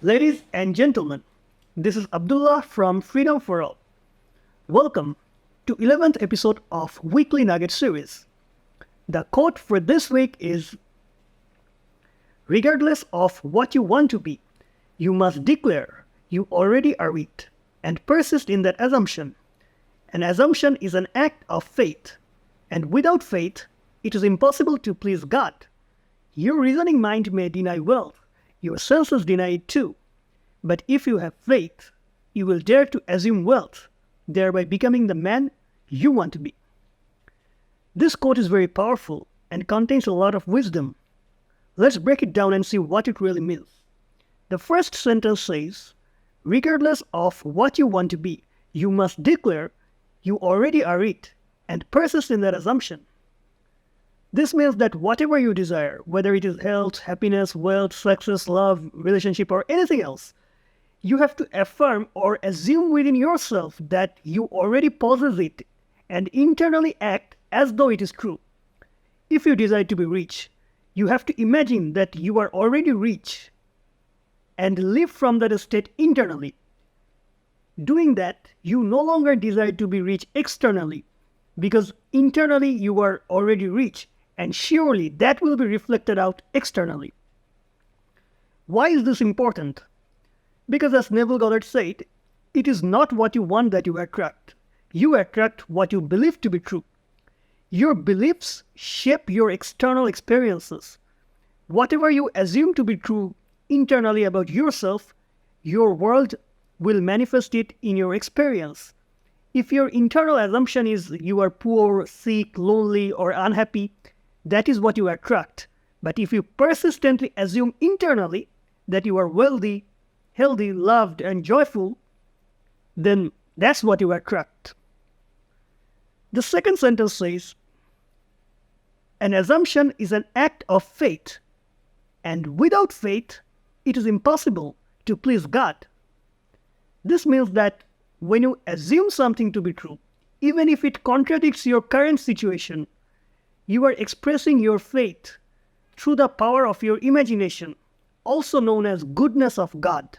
Ladies and gentlemen, this is Abdullah from Freedom for All. Welcome to 11th episode of Weekly Nugget series. The quote for this week is, regardless of what you want to be, you must declare you already are it and persist in that assumption. An assumption is an act of faith, and without faith, it is impossible to please God. Your reasoning mind may deny wealth, your senses deny it too. But if you have faith, you will dare to assume wealth, thereby becoming the man you want to be. This quote is very powerful and contains a lot of wisdom. Let's break it down and see what it really means. The first sentence says, regardless of what you want to be, you must declare you already are it and persist in that assumption. This means that whatever you desire, whether it is health, happiness, wealth, success, love, relationship, or anything else, you have to affirm or assume within yourself that you already possess it and internally act as though it is true. If you desire to be rich, you have to imagine that you are already rich and live from that state internally. Doing that, you no longer desire to be rich externally because internally you are already rich and surely that will be reflected out externally. Why is this important? Because as Neville Goddard said, it is not what you want that you attract. You attract what you believe to be true. Your beliefs shape your external experiences. Whatever you assume to be true internally about yourself, your world will manifest it in your experience. If your internal assumption is you are poor, sick, lonely, or unhappy, that is what you attract. But if you persistently assume internally that you are wealthy, healthy, loved, and joyful, then that's what you attract. The second sentence says, an assumption is an act of faith, and without faith, it is impossible to please God. This means that when you assume something to be true, even if it contradicts your current situation, you are expressing your faith through the power of your imagination, also known as goodness of God.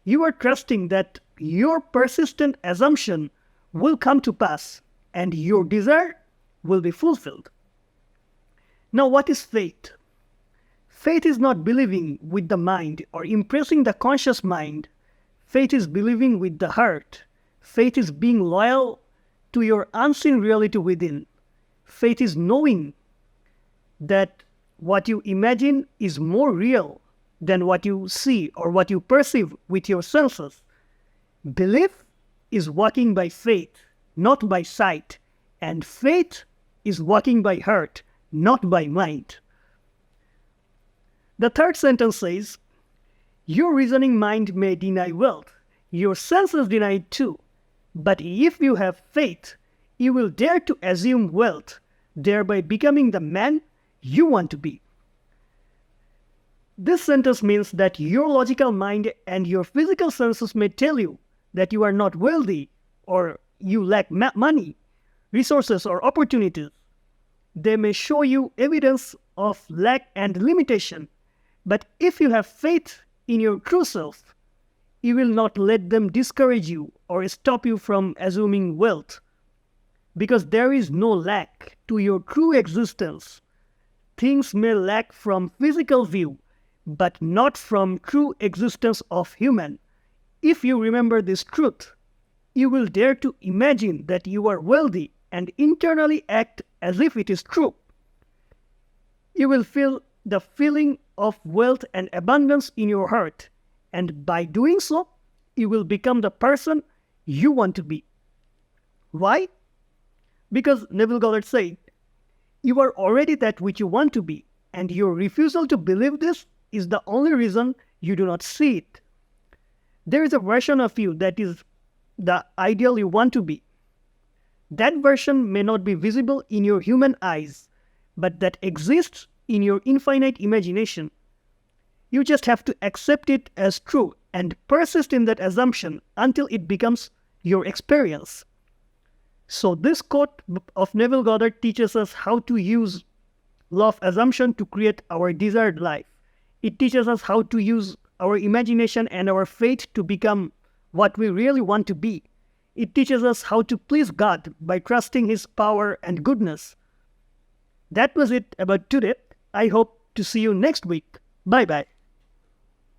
You are trusting that your persistent assumption will come to pass and your desire will be fulfilled. Now, what is faith? Faith is not believing with the mind or impressing the conscious mind. Faith is believing with the heart. Faith is being loyal to your unseen reality within. Faith is knowing that what you imagine is more real than what you see or what you perceive with your senses. Belief is walking by faith, not by sight, and faith is walking by heart, not by mind. The third sentence says, your reasoning mind may deny wealth, your senses deny it too, but if you have faith, you will dare to assume wealth, thereby becoming the man you want to be. This sentence means that your logical mind and your physical senses may tell you that you are not wealthy or you lack money, resources, or opportunities. They may show you evidence of lack and limitation. But if you have faith in your true self, you will not let them discourage you or stop you from assuming wealth. Because there is no lack to your true existence. Things may lack from physical view, but not from true existence of human. If you remember this truth, you will dare to imagine that you are wealthy and internally act as if it is true. You will feel the feeling of wealth and abundance in your heart, and by doing so, you will become the person you want to be. Why? Because Neville Goddard said, you are already that which you want to be, and your refusal to believe this is the only reason you do not see it. There is a version of you that is the ideal you want to be. That version may not be visible in your human eyes, but that exists in your infinite imagination. You just have to accept it as true and persist in that assumption until it becomes your experience. So this quote of Neville Goddard teaches us how to use law of assumption to create our desired life. It teaches us how to use our imagination and our faith to become what we really want to be. It teaches us how to please God by trusting His power and goodness. That was it about today. I hope to see you next week. Bye bye.